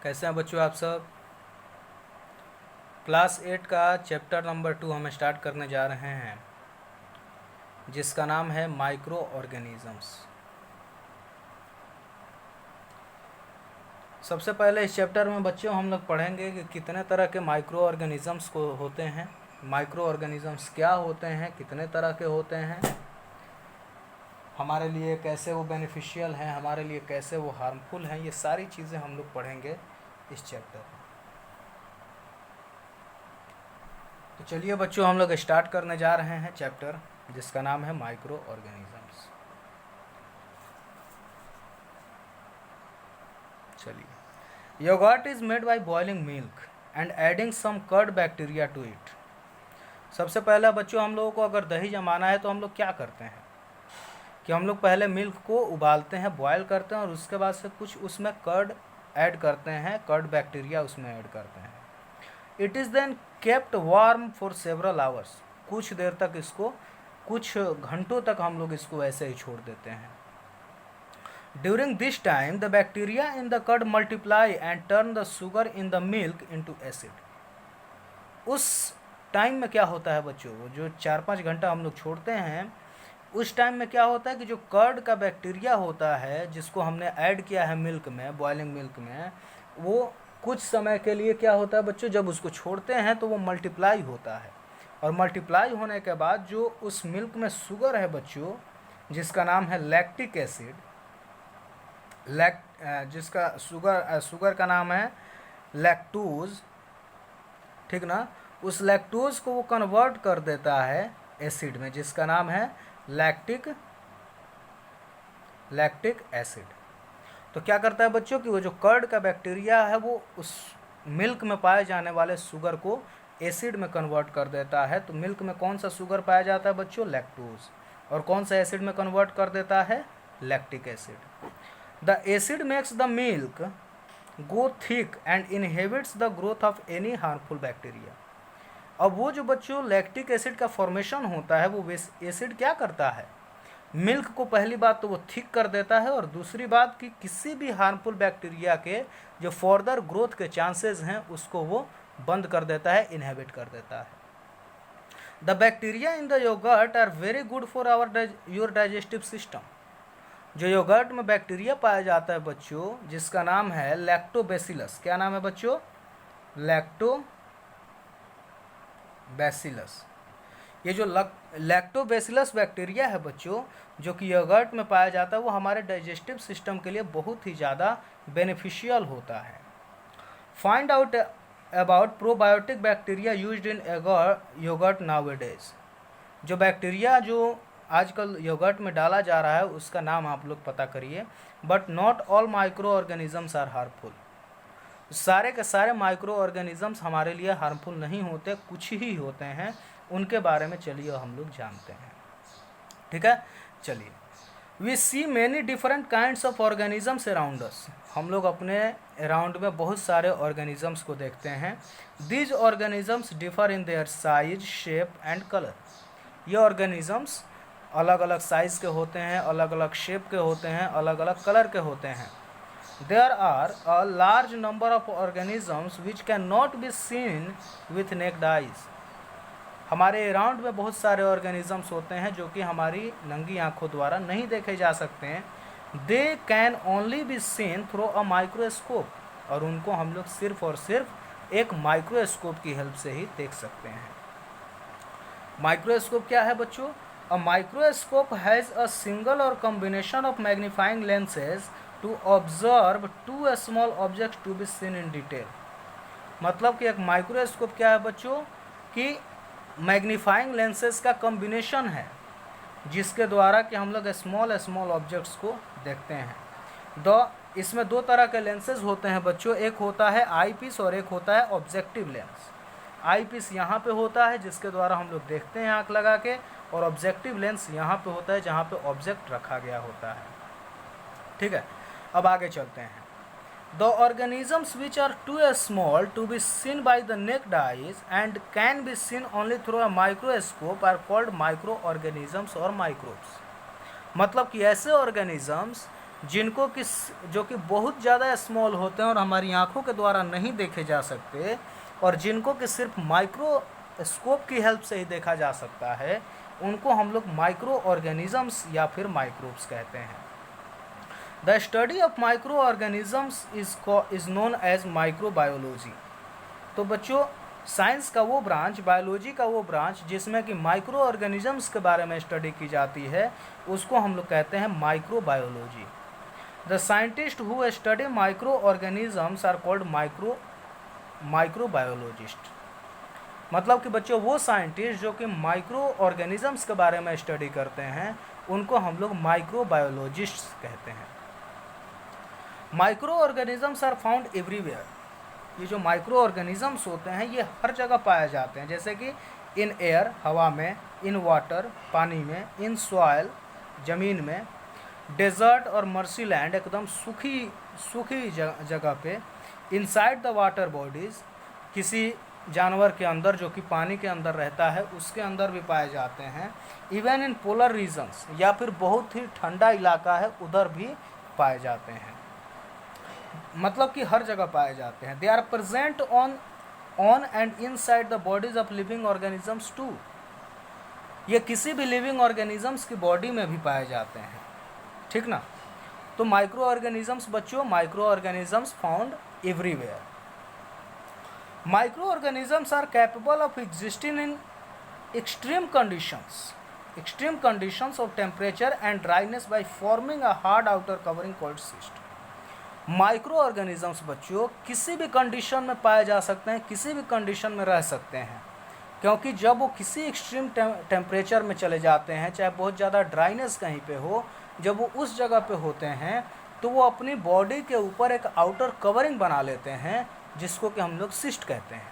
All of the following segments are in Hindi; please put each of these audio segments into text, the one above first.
कैसे हैं बच्चों आप सब। क्लास 8 का चैप्टर नंबर 2 हम स्टार्ट करने जा रहे हैं, जिसका नाम है माइक्रो ऑर्गेनिजम्स। सबसे पहले इस चैप्टर में बच्चों हम लोग पढ़ेंगे कि कितने तरह के माइक्रो ऑर्गेनिजम्स को होते हैं, माइक्रो ऑर्गेनिजम्स क्या होते हैं, कितने तरह के होते हैं, हमारे लिए कैसे वो बेनिफिशियल हैं, हमारे लिए कैसे वो हार्मफुल हैं। ये सारी चीज़ें हम लोग पढ़ेंगे इस चैप्टर में। तो चलिए बच्चों, हम लोग स्टार्ट करने जा रहे हैं चैप्टर जिसका नाम है माइक्रो ऑर्गेनिजम्स। चलिए, yoghurt is made by boiling milk and adding some curd bacteria to it. सबसे पहला बच्चों, हम लोगों को अगर दही जमाना है तो हम लोग क्या करते हैं कि हम लोग पहले मिल्क को उबालते हैं, बॉयल करते हैं और उसके बाद से कुछ उसमें कर्ड ऐड करते हैं, कर्ड बैक्टीरिया उसमें ऐड करते हैं। It is then kept warm for several hours. कुछ देर तक इसको, कुछ घंटों तक हम लोग इसको ऐसे ही छोड़ देते हैं। During this time the bacteria in the curd multiply and turn the sugar in the milk into acid. उस टाइम में क्या होता है बच्चों, वो जो 4-5 घंटा हम लोग छोड़ते हैं, उस टाइम में क्या होता है कि जो कर्ड का बैक्टीरिया होता है जिसको हमने ऐड किया है मिल्क में, बॉइलिंग मिल्क में, वो कुछ समय के लिए क्या होता है बच्चों, जब उसको छोड़ते हैं तो वो मल्टीप्लाई होता है। और मल्टीप्लाई होने के बाद जो उस मिल्क में शुगर है बच्चों, जिसका नाम है लैक्टिक एसिड, जिसका शुगर का नाम है लैक्टोज, ठीक ना, उस लैक्टोज को वो कन्वर्ट कर देता है एसिड में, जिसका नाम है लैक्टिक एसिड। तो क्या करता है बच्चों कि वो जो कर्ड का बैक्टीरिया है वो उस मिल्क में पाए जाने वाले शुगर को एसिड में कन्वर्ट कर देता है। तो मिल्क में कौन सा शुगर पाया जाता है बच्चों, लैक्टोज, और कौन सा एसिड में कन्वर्ट कर देता है, lactic acid. The acid makes the milk go thick and inhibits the growth of any harmful bacteria. अब वो जो बच्चों लैक्टिक एसिड का फॉर्मेशन होता है, वो एसिड क्या करता है, मिल्क को पहली बात तो वो थिक कर देता है, और दूसरी बात कि किसी भी हार्मफुल बैक्टीरिया के जो फर्दर ग्रोथ के चांसेस हैं उसको वो बंद कर देता है, इनहिबिट कर देता है। The bacteria in the yoghurt are very good for your digestive system. जो योगर्ट में बैक्टीरिया पाया जाता है बच्चों, जिसका नाम है लैक्टोबैसिलस। क्या नाम है बच्चों, लैक्टोबैसिलस। ये जो लैक्टोबैसिलस बैक्टीरिया है बच्चों, जो कि योगर्ट में पाया जाता है, वो हमारे डाइजेस्टिव सिस्टम के लिए बहुत ही ज़्यादा बेनिफिशियल होता है। Find out about probiotic bacteria used in yoghurt nowadays. जो बैक्टीरिया जो आजकल योगर्ट में डाला जा रहा है उसका नाम आप लोग पता करिए। But not all microorganisms are harmful. सारे के सारे माइक्रो ऑर्गेनिजम्स हमारे लिए हार्मफुल नहीं होते, कुछ ही होते हैं, उनके बारे में चलिए हम लोग जानते हैं। ठीक है, चलिए। We see many different kinds of organisms around us. हम लोग अपने अराउंड में बहुत सारे ऑर्गेनिजम्स को देखते हैं। These organisms differ in their size, shape and colour. ये ऑर्गेनिजम्स अलग अलग साइज़ के होते हैं, अलग अलग शेप के होते हैं, अलग अलग कलर के होते हैं। There are a large number of organisms which cannot be seen with naked eyes. हमारे अराउंड में बहुत सारे ऑर्गेनिजम्स होते हैं जो कि हमारी नंगी आंखों द्वारा नहीं देखे जा सकते हैं। They can only be seen through a microscope. और उनको हम लोग सिर्फ और सिर्फ एक माइक्रोस्कोप की हेल्प से ही देख सकते हैं। माइक्रोस्कोप क्या है बच्चों? A microscope has a single or combination of magnifying lenses to observe two small objects to be seen in detail. मतलब कि एक माइक्रोस्कोप क्या है बच्चों कि मैग्नीफाइंग लेंसेज का कॉम्बिनेशन है, जिसके द्वारा कि हम लोग स्मॉल ऑब्जेक्ट्स को देखते हैं। इसमें दो तरह के लेंसेज होते हैं बच्चों, एक होता है आई पीस और एक होता है ऑब्जेक्टिव लेंस। आई पीस यहाँ पे होता है जिसके द्वारा हम लोग देखते हैं आँख लगा के, और ऑब्जेक्टिव लेंस यहाँ पे होता है जहाँ पे ऑब्जेक्ट रखा गया होता है। ठीक है, अब आगे चलते हैं। The organisms which are too small to be seen by the naked eyes and can be seen only through a microscope are called microorganisms और माइक्रोब्स। मतलब कि ऐसे ऑर्गेनिजम्स जिनको कि जो कि बहुत ज़्यादा स्मॉल होते हैं और हमारी आँखों के द्वारा नहीं देखे जा सकते, और जिनको कि सिर्फ माइक्रोस्कोप की हेल्प से ही देखा जा सकता है, उनको हम लोग माइक्रो ऑर्गेनिजम्स या फिर माइक्रोब्स कहते हैं। The study of microorganisms is known as microbiology. तो बच्चों, साइंस का वो ब्रांच, बायोलॉजी का वो ब्रांच जिसमें कि माइक्रो ऑर्गेनिजम्स के बारे में स्टडी की जाती है, उसको हम लोग कहते हैं microbiology. The scientist who study microorganisms are called microbiologist. मतलब कि बच्चों, वो साइंटिस्ट जो कि माइक्रो ऑर्गेनिजम्स के बारे में स्टडी करते हैं, उनको हम लोग माइक्रोबायोलॉजिस्ट कहते हैं। Micro organisms are found everywhere. ये जो माइक्रो ऑर्गेनिजम्स होते हैं ये हर जगह पाए जाते हैं, जैसे कि इन एयर, हवा में, इन वाटर, पानी में, इन सॉइल, ज़मीन में, डेजर्ट और मर्सी लैंड, एकदम सूखी जगह पे, इनसाइड द वाटर बॉडीज़, किसी जानवर के अंदर जो कि पानी के अंदर रहता है उसके अंदर भी पाए जाते हैं, इवन इन पोलर रीजन्स, या फिर बहुत ही ठंडा इलाका है उधर भी पाए जाते हैं। मतलब कि हर जगह पाए जाते हैं। They are present on and inside the bodies of living organisms too. ये किसी भी लिविंग ऑर्गेनिजम्स की बॉडी में भी पाए जाते हैं, ठीक ना। तो माइक्रो ऑर्गेनिजम्स बच्चों, microorganisms found everywhere. Microorganisms are capable of existing in extreme conditions of temperature and dryness by forming a hard outer covering called cyst. Microorganisms बच्चों किसी भी कंडीशन में पाए जा सकते हैं, किसी भी कंडीशन में रह सकते हैं, क्योंकि जब वो किसी एक्सट्रीम टेम्परेचर में चले जाते हैं, चाहे बहुत ज़्यादा ड्राइनेस कहीं पे हो, जब वो उस जगह पे होते हैं तो वो अपनी बॉडी के ऊपर एक आउटर कवरिंग बना लेते हैं, जिसको कि हम लोग सिस्ट कहते हैं।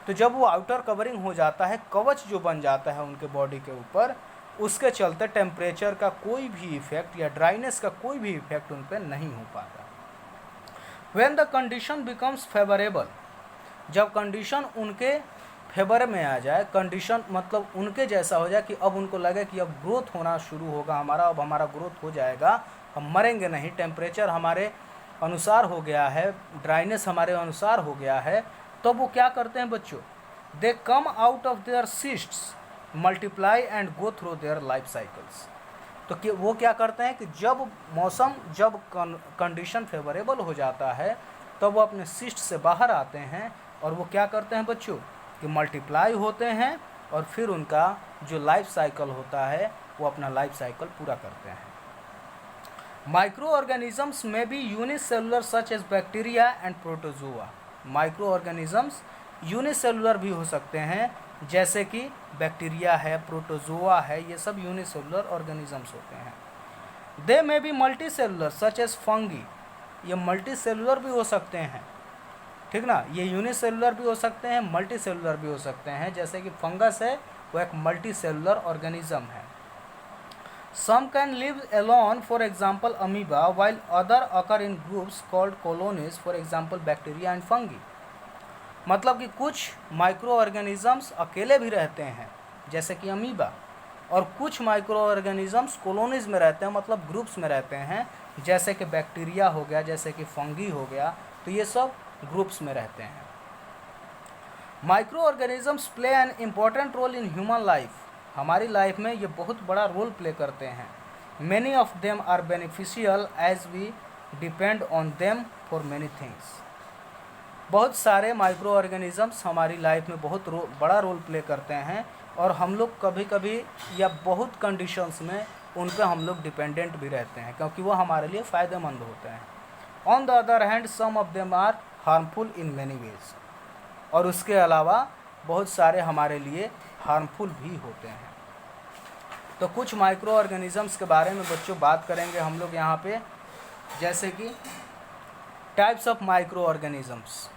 तो जब वो आउटर कवरिंग हो जाता है, कवच जो बन जाता है उनके बॉडी के ऊपर, उसके चलते टेम्परेचर का कोई भी इफेक्ट या ड्राइनेस का कोई भी इफेक्ट उन पर नहीं हो पाता। When the condition becomes favorable, जब कंडीशन उनके फेवर में आ जाए, कंडीशन मतलब उनके जैसा हो जाए कि अब उनको लगे कि अब ग्रोथ होना शुरू होगा हमारा, अब हमारा ग्रोथ हो जाएगा, हम मरेंगे नहीं, टेम्परेचर हमारे अनुसार हो गया है, ड्राइनेस हमारे अनुसार हो गया है, तो वो क्या करते हैं बच्चों, they come out of their cysts, multiply and go through their life cycles. तो वो क्या करते हैं कि जब कंडीशन फेवरेबल हो जाता है तब वो अपने सिस्ट से बाहर आते हैं, और वो क्या करते हैं बच्चों कि मल्टीप्लाई होते हैं, और फिर उनका जो लाइफ साइकिल होता है वो अपना लाइफ साइकिल पूरा करते हैं। माइक्रो ऑर्गेनिजम्स में भी unicellular such as bacteria and protozoa. Microorganisms unicellular भी हो सकते हैं, जैसे कि बैक्टीरिया है, प्रोटोजोआ है, ये सब यूनिसेलुलर ऑर्गेनिजम्स होते हैं। दे में भी multicellular such as fungi. ये मल्टी सेलुलर भी हो सकते हैं, ठीक ना। ये यूनिसेलुलर भी हो सकते हैं, मल्टी सेलुलर भी हो सकते हैं, जैसे कि फंगस है वो एक मल्टी सेलुलर ऑर्गेनिज्म है। Some can live alone, for example amoeba, while other occur in groups called colonies, for example bacteria and fungi. मतलब कि कुछ माइक्रो ऑर्गेनिजम्स अकेले भी रहते हैं, जैसे कि अमीबा, और कुछ माइक्रो ऑर्गेनिजम्स कॉलोनीज में रहते हैं, मतलब ग्रुप्स में रहते हैं, जैसे कि बैक्टीरिया हो गया, जैसे कि फंगी हो गया, तो ये सब ग्रुप्स में रहते हैं। Micro organisms play an important role in human life. हमारी लाइफ में ये बहुत बड़ा रोल प्ले करते हैं। Many of them are beneficial as we depend on them for many things. बहुत सारे माइक्रो ऑर्गेनिजम्स हमारी लाइफ में बहुत बड़ा रोल प्ले करते हैं, और हम लोग कभी कभी या बहुत कंडीशंस में उन पर हम लोग डिपेंडेंट भी रहते हैं, क्योंकि वो हमारे लिए फ़ायदेमंद होते हैं। On the other hand some of them are harmful in many ways. और उसके अलावा बहुत सारे हमारे लिए हार्मफुल भी होते हैं। तो कुछ माइक्रो ऑर्गेनिजम्स के बारे में बच्चों बात करेंगे हम लोग यहाँ पे, जैसे कि टाइप्स ऑफ माइक्रो ऑर्गेनिजम्स,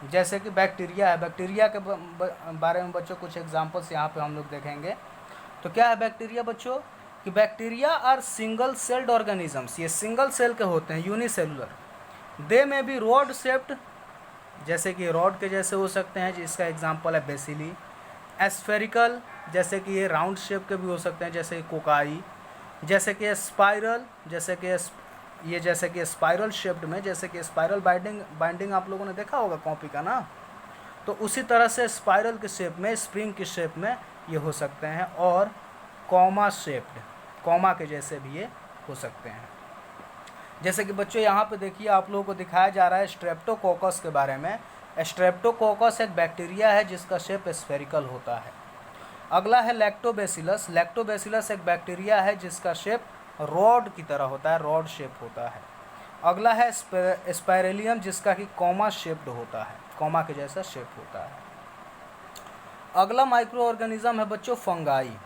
जैसे कि बैक्टीरिया है। बैक्टीरिया के बारे में बच्चों कुछ एग्जांपल्स यहाँ पे हम लोग देखेंगे। तो क्या है बैक्टीरिया बच्चों, कि bacteria are single celled organisms. ये सिंगल सेल के होते हैं, यूनिसेलुलर। दे में भी रॉड शेप्ड, जैसे कि रॉड के जैसे हो सकते हैं, जिसका एग्जांपल है बेसिली। एस्फेरिकल, जैसे कि ये राउंड शेप के भी हो सकते हैं, जैसे कोकाई। जैसे कि स्पाइरल, जैसे कि ये जैसे कि स्पाइरल शेप्ड में, जैसे कि स्पाइरल बाइंडिंग आप लोगों ने देखा होगा कॉपी का ना, तो उसी तरह से स्पाइरल के शेप में, स्प्रिंग की शेप में ये हो सकते हैं, और कॉमा शेप्ड, कॉमा के जैसे भी ये हो सकते हैं। जैसे कि बच्चों यहाँ पे देखिए आप लोगों को दिखाया जा रहा है स्ट्रेप्टोकोकस के बारे में। स्ट्रेप्टोकोकस एक बैक्टीरिया है जिसका शेप स्फेरिकल होता है। अगला है लैक्टोबैसिलस। लैक्टोबैसिलस एक बैक्टीरिया है जिसका शेप रॉड की तरह होता है, रॉड शेप होता है। अगला है स्पाइरेलियम जिसका कि कॉमा शेप्ड होता है, कॉमा के जैसा शेप होता है। अगला माइक्रो ऑर्गेनिज्म है बच्चों fungi.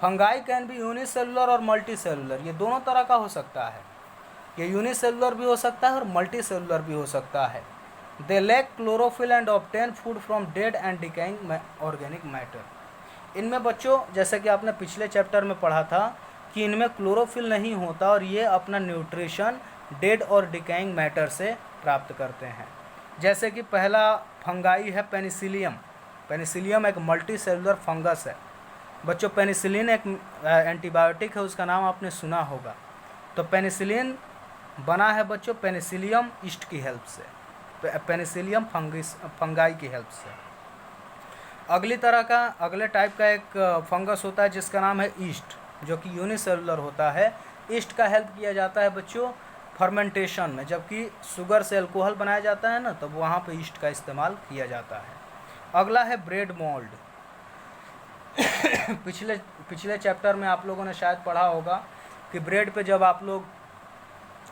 Fungi can be unicellular और मल्टी सेलुलर, ये दोनों तरह का हो सकता है। ये यूनिसेलुलर भी हो सकता है और मल्टी सेलुलर भी हो सकता है। They lack chlorophyll and obtain food from dead and decaying organic matter. इनमें बच्चों जैसे कि आपने पिछले चैप्टर में पढ़ा था कि इनमें क्लोरोफिल नहीं होता और ये अपना न्यूट्रिशन डेड और डिकेइंग मैटर से प्राप्त करते हैं। जैसे कि पहला फंगाई है पेनिसिलियम। पेनिसिलियम एक मल्टी सेलुलर फंगस है बच्चों। पेनिसिलिन एक एंटीबायोटिक है, उसका नाम आपने सुना होगा। तो पेनिसिलिन बना है बच्चों पेनिसिलियम ईस्ट की हेल्प से, पेनिसिलियम फंगाई की हेल्प से। अगले टाइप का एक फंगस होता है जिसका नाम है ईस्ट, जो कि यूनिसेलुलर होता है। ईस्ट का हेल्प किया जाता है बच्चों फर्मेंटेशन में, जबकि शुगर से अल्कोहल बनाया जाता है ना, तब वहाँ पे ईस्ट का इस्तेमाल किया जाता है। अगला है ब्रेड मोल्ड। पिछले चैप्टर में आप लोगों ने शायद पढ़ा होगा कि ब्रेड पे जब आप लोग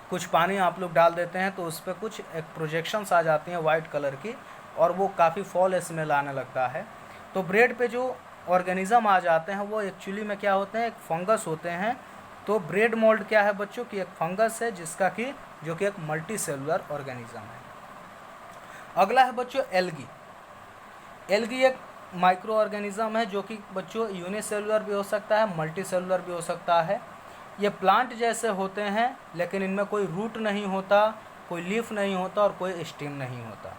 कुछ पानी आप लोग डाल देते हैं तो उस पर कुछ एक प्रोजेक्शंस आ जाती हैं वाइट कलर की, और वो काफ़ी फॉल स्मेल आने लगता है। तो ब्रेड पे जो ऑर्गेनिज़म आ जाते हैं वो एक्चुअली में क्या होते हैं, एक फंगस होते हैं। तो ब्रेड मोल्ड क्या है बच्चों की एक फंगस है जो कि एक मल्टी सेलुलर ऑर्गेनिज़म है। अगला है बच्चों एल्गी। एल्गी एक माइक्रो ऑर्गेनिज़म है जो कि बच्चों यूनिसेलुलर भी हो सकता है, मल्टी सेलुलर भी हो सकता है। ये प्लांट जैसे होते हैं लेकिन इनमें कोई रूट नहीं होता, कोई लीफ नहीं होता और कोई स्टेम नहीं होता।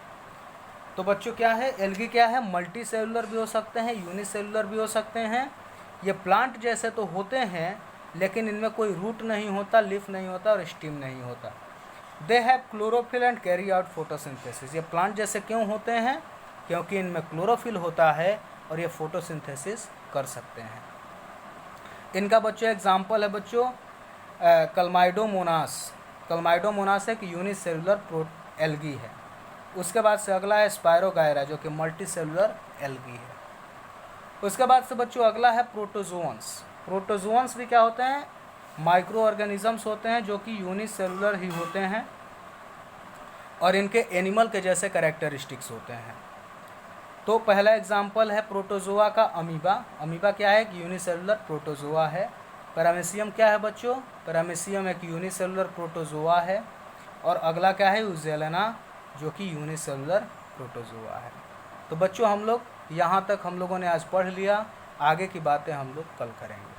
तो बच्चों क्या है, एल्गी क्या है, मल्टी सेलुलर भी हो सकते हैं, यूनिसेलुलर भी हो सकते हैं। ये प्लांट जैसे तो होते हैं लेकिन इनमें कोई रूट नहीं होता, लीफ नहीं होता और स्टेम नहीं होता। They have chlorophyll and carry out photosynthesis. ये प्लांट जैसे क्यों होते हैं, क्योंकि इनमें क्लोरोफिल होता है और ये फोटोसिंथेसिस कर सकते हैं। इनका बच्चों एग्जाम्पल है बच्चों कलमाइडोमोनास। कलमाइडोमोनास एक यूनिसेलुलर एल्गी है। उसके बाद से अगला है स्पायरोगायरा जो कि मल्टी सेलुलर एल्गी है। उसके बाद से बच्चों अगला है प्रोटोजोअन्स। प्रोटोजोअन्स भी क्या होते हैं, माइक्रो ऑर्गेनिजम्स होते हैं जो कि यूनिसेलुलर ही होते हैं और इनके एनिमल के जैसे कैरेक्टरिस्टिक्स होते हैं। तो पहला एग्जाम्पल है प्रोटोजोआ का अमीबा। अमीबा क्या है, एक यूनिसेलुलर प्रोटोजोआ है। पैरामीशियम क्या है बच्चों, पैरामीशियम एक यूनिसेलुलर प्रोटोजोआ है। और अगला क्या है यूजेलेना जो कि यूनिसेलुलर प्रोटोजोआ है। तो बच्चों हम लोग यहाँ तक हम लोगों ने आज पढ़ लिया, आगे की बातें हम लोग कल करेंगे।